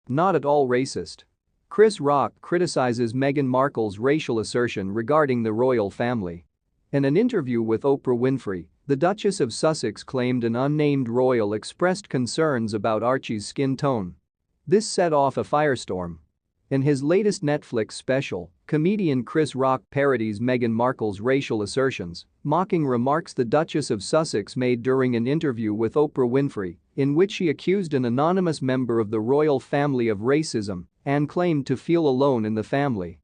Not at all racist. Chris Rock criticizes Meghan Markle's racial assertion regarding the royal family. In an interview with Oprah Winfrey, the Duchess of Sussex claimed an unnamed royal expressed concerns about Archie's skin tone. This set off a firestorm. In his latest Netflix special, comedian Chris Rock parodies Meghan Markle's racial assertions, mocking remarks the Duchess of Sussex made during an interview with Oprah Winfrey, in which she accused an anonymous member of the royal family of racism and claimed to feel alone in the family.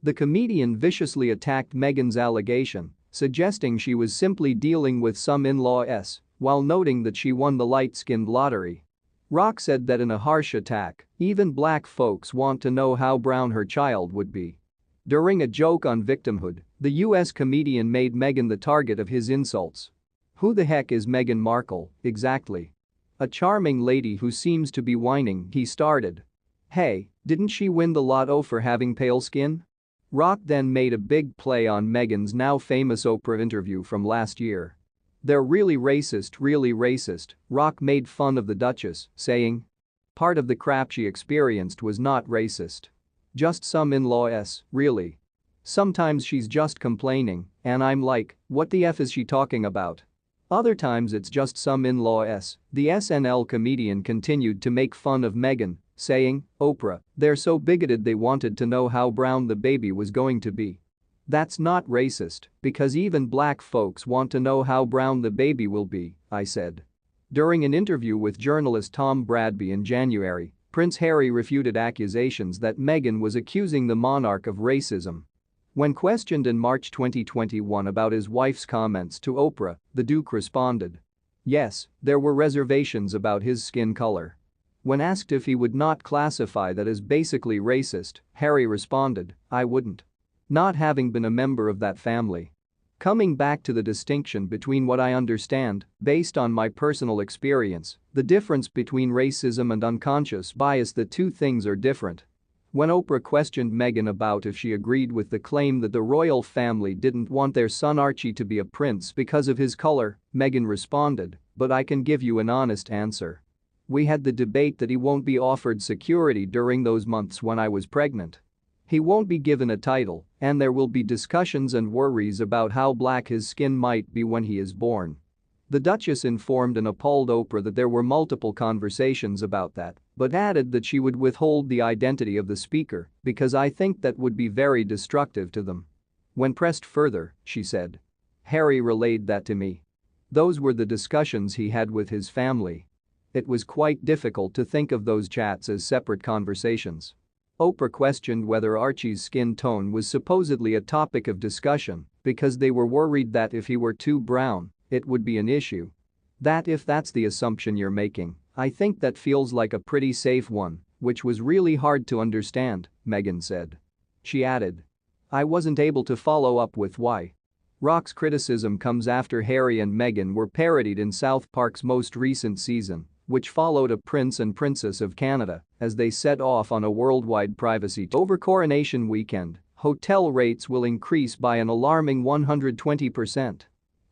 The comedian viciously attacked Meghan's allegation, suggesting she was simply dealing with some in-laws, while noting that she won the light-skinned lottery. Rock said that in a harsh attack, even black folks want to know how brown her child would be. During a joke on victimhood, the US comedian made Meghan the target of his insults. Who the heck is Meghan Markle, exactly? A charming lady who seems to be whining, he started. Hey, didn't she win the lotto for having pale skin? Rock then made a big play on Meghan's now famous Oprah interview from last year. They're really racist, Rock made fun of the Duchess, saying, part of the crap she experienced was not racist. Just some in-laws, really. Sometimes she's just complaining, and I'm like, what the F is she talking about? Other times it's just some in-laws. The SNL comedian continued to make fun of Meghan, saying, Oprah, they're so bigoted they wanted to know how brown the baby was going to be. That's not racist, because even black folks want to know how brown the baby will be, I said. During an interview with journalist Tom Bradby in January, Prince Harry refuted accusations that Meghan was accusing the monarch of racism. When questioned in March 2021 about his wife's comments to Oprah, the Duke responded. Yes, there were reservations about his skin color. When asked if he would not classify that as basically racist, Harry responded, I wouldn't. Not having been a member of that family. Coming back to the distinction between what I understand, based on my personal experience, the difference between racism and unconscious bias, the two things are different. When Oprah questioned Meghan about if she agreed with the claim that the royal family didn't want their son Archie to be a prince because of his color, Meghan responded, but I can give you an honest answer. We had the debate that he won't be offered security during those months when I was pregnant. He won't be given a title, and there will be discussions and worries about how black his skin might be when he is born. The Duchess informed an appalled Oprah that there were multiple conversations about that, but added that she would withhold the identity of the speaker because I think that would be very destructive to them. When pressed further, she said. Harry relayed that to me. Those were the discussions he had with his family. It was quite difficult to think of those chats as separate conversations. Oprah questioned whether Archie's skin tone was supposedly a topic of discussion because they were worried that if he were too brown, it would be an issue. If that's the assumption you're making, I think that feels like a pretty safe one, which was really hard to understand, Meghan said. She added. I wasn't able to follow up with why. Rock's criticism comes after Harry and Meghan were parodied in South Park's most recent season, which followed a prince and princess of Canada as they set off on a worldwide privacy tour. Over Coronation weekend, hotel rates will increase by an alarming 120%.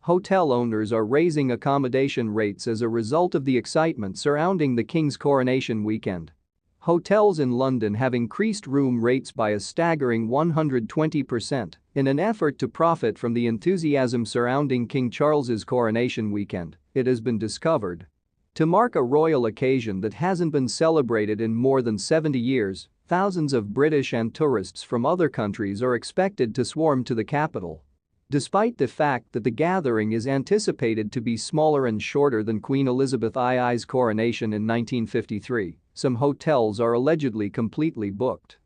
Hotel owners are raising accommodation rates as a result of the excitement surrounding the King's coronation weekend. Hotels in London have increased room rates by a staggering 120% in an effort to profit from the enthusiasm surrounding King Charles's coronation weekend, it has been discovered. To mark a royal occasion that hasn't been celebrated in more than 70 years, thousands of British and tourists from other countries are expected to swarm to the capital. Despite the fact that the gathering is anticipated to be smaller and shorter than Queen Elizabeth II's coronation in 1953, some hotels are allegedly completely booked.